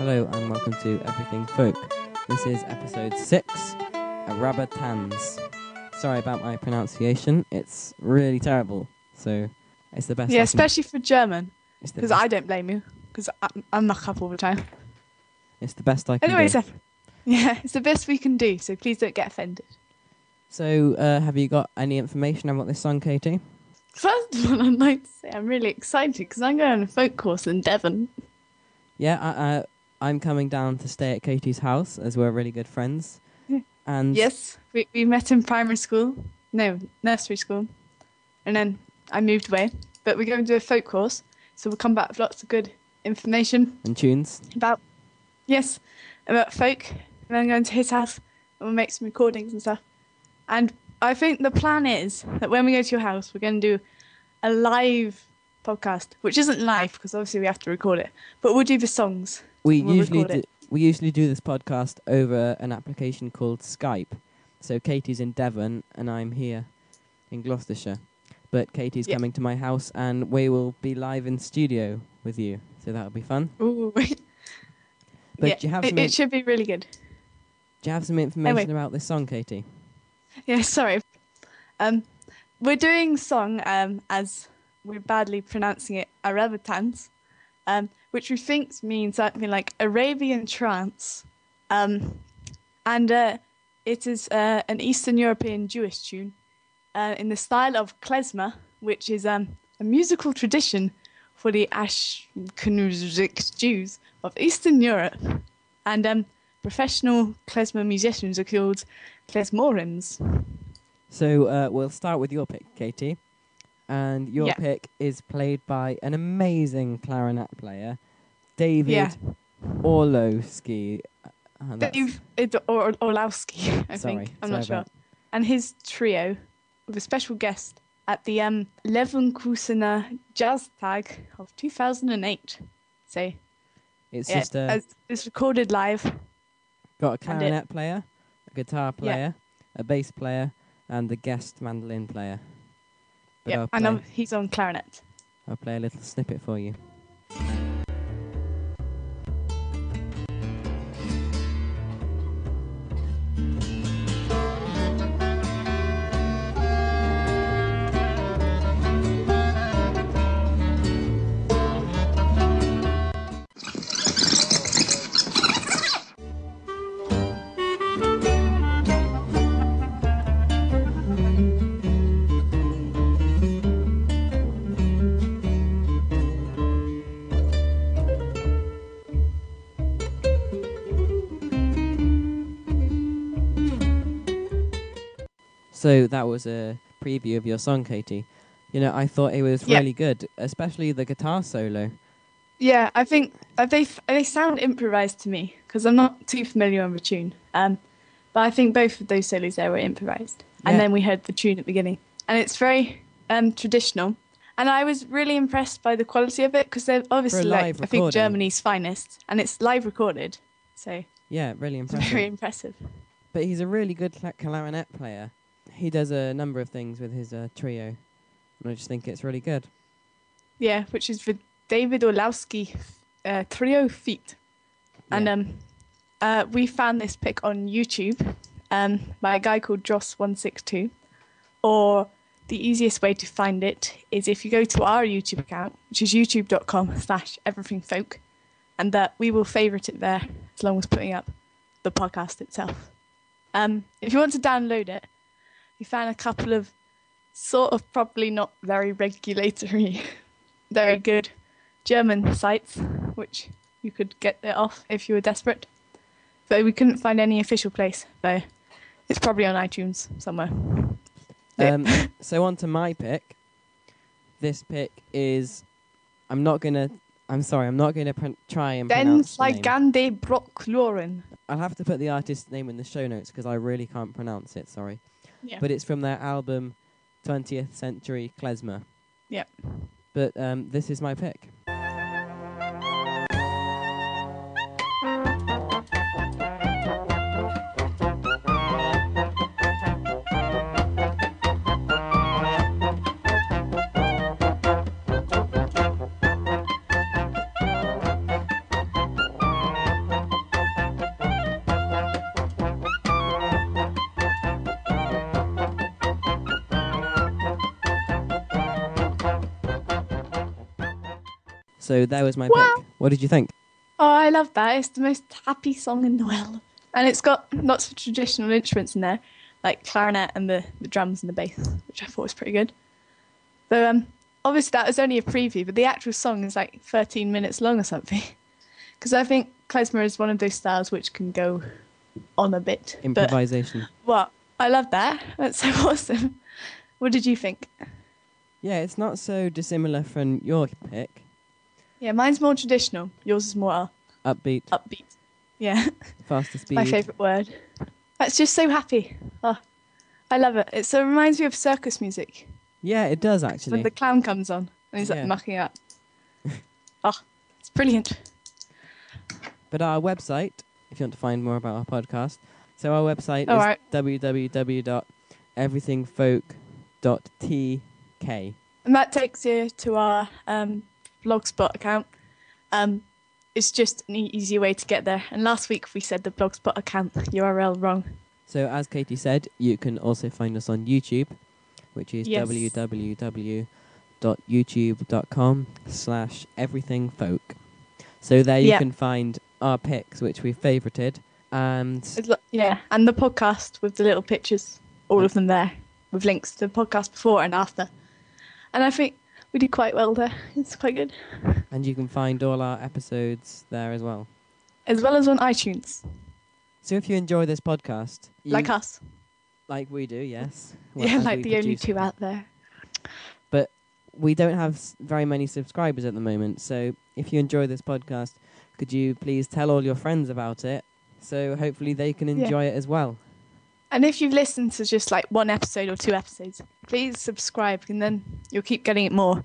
Hello and welcome to Everything Folk. This is episode 6, a Tantz. Sorry about my pronunciation, it's really terrible, so it's the best. Yeah, especially for German, because I don't blame you, because I'm muck up all the time. It's the best I can Anyways, do. Yeah, it's the best we can do, so please don't get offended. So, have you got any information about this song, Katie? First of all, I'd like to say I'm really excited because I'm going on a folk course in Devon. Yeah, I'm coming down to stay at Katie's house as we're really good friends. And yes, we met in nursery school, and then I moved away. But we're going to do a folk course, so we'll come back with lots of good information and tunes about folk. And then going to his house and we'll make some recordings and stuff. And I think the plan is that when we go to your house, we're going to do a live podcast, which isn't live because obviously we have to record it, but we'll do the songs. We usually do this podcast over an application called Skype. So Katie's in Devon and I'm here in Gloucestershire. But Katie's coming to my house and we will be live in studio with you. So that'll be fun. Ooh. But do you have it should be really good. Do you have some information about this song, Katie? Yeah, sorry. We're doing song as we're badly pronouncing it, Tantz, which we think means something like Arabian trance. And it is an Eastern European Jewish tune in the style of klezmer, which is a musical tradition for the Ashkenazic Jews of Eastern Europe. And professional klezmer musicians are called klezmorims. So we'll start with your pick, Katie. And your pick is played by an amazing clarinet player, David Orlowski. Orlowski, I think. I'm not sure. And his trio with a special guest at the Leverkusener Jazz Tag of 2008. So it's it's recorded live. Got a clarinet player, a guitar player, a bass player, and a guest mandolin player. Yeah, I know he's on clarinet. I'll play a little snippet for you. So that was a preview of your song, Katie. You know, I thought it was really good, especially the guitar solo. Yeah, I think they sound improvised to me because I'm not too familiar on the tune. But I think both of those solos there were improvised. Yeah. And then we heard the tune at the beginning. And it's very traditional. And I was really impressed by the quality of it because they're obviously, I think, Germany's finest. And it's live recorded. So yeah, really impressive. Very impressive. But he's a really good clarinet player. He does a number of things with his trio, and I just think it's really good. Yeah, which is the David Orlowski trio feat. Yeah. And we found this pick on YouTube by a guy called Joss162. Or the easiest way to find it is if you go to our YouTube account, which is youtube.com/everythingfolk, and we will favourite it there as long as putting up the podcast itself. If you want to download it, we found a couple of sort of probably not very regulatory, very good German sites, which you could get it off if you were desperate. But we couldn't find any official place, though. It's probably on iTunes somewhere. So on to my pick. This pick is... I'm not going to try and pronounce the name. Den Brockloren. I'll have to put the artist's name in the show notes because I really can't pronounce it, sorry. Yeah. But it's from their album 20th Century Klezmer. Yeah. But this is my pick. So there was my Wow. pick. What did you think? Oh, I love that. It's the most happy song in the world. And it's got lots of traditional instruments in there, like clarinet and the drums and the bass, which I thought was pretty good. So obviously that was only a preview, but the actual song is like 13 minutes long or something. Because I think klezmer is one of those styles which can go on a bit. Improvisation. Well, I love that. That's so awesome. What did you think? Yeah, it's not so dissimilar from your pick. Yeah, mine's more traditional. Yours is more Upbeat. upbeat. Yeah, Faster speed. my favourite word. That's just so happy. Oh, I love it. It reminds me of circus music. Yeah, it does actually. When the clown comes on and he's like mucking up. Oh, it's brilliant. But our website, if you want to find more about our podcast, so our website is www.everythingfolk.tk. And that takes you to our Blogspot account. It's just an easier way to get there. And last week we said the Blogspot account URL wrong. So as Katie said, you can also find us on YouTube, which is www.youtube.com/everythingfolk. So there you can find our picks, which we favorited, and and the podcast with the little pictures, all of them there, with links to the podcast before and after. And I think we did quite well there. It's quite good. And you can find all our episodes there as well. As well as on iTunes. So if you enjoy this podcast... Like us. Like we do, yes. Well, like the only two out there. But we don't have very many subscribers at the moment, so if you enjoy this podcast, could you please tell all your friends about it, so hopefully they can enjoy it as well. And if you've listened to just like one episode or two episodes, please subscribe, and then you'll keep getting it more.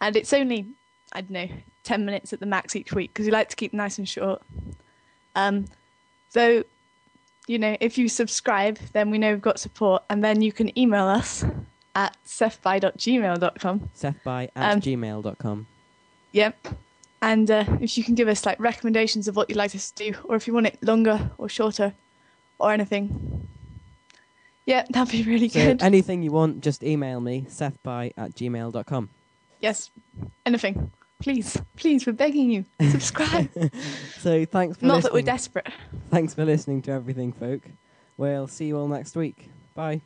And it's only, 10 minutes at the max each week, because we like to keep nice and short. So, if you subscribe, then we know we've got support, and then you can email us at sethby@gmail.com. sethby@gmail.com. Yep. And if you can give us like recommendations of what you'd like us to do, or if you want it longer or shorter or anything. Yeah, that'd be really good. Anything you want, just email me, sethby@gmail.com. Yes, anything. Please, we're begging you. Subscribe. So thanks for listening. Not that we're desperate. Thanks for listening to Everything Folk. We'll see you all next week. Bye.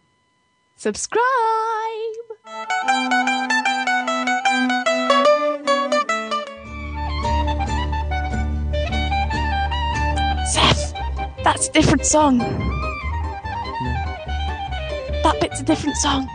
Subscribe! Seth, that's a different song. No. That bit's a different song.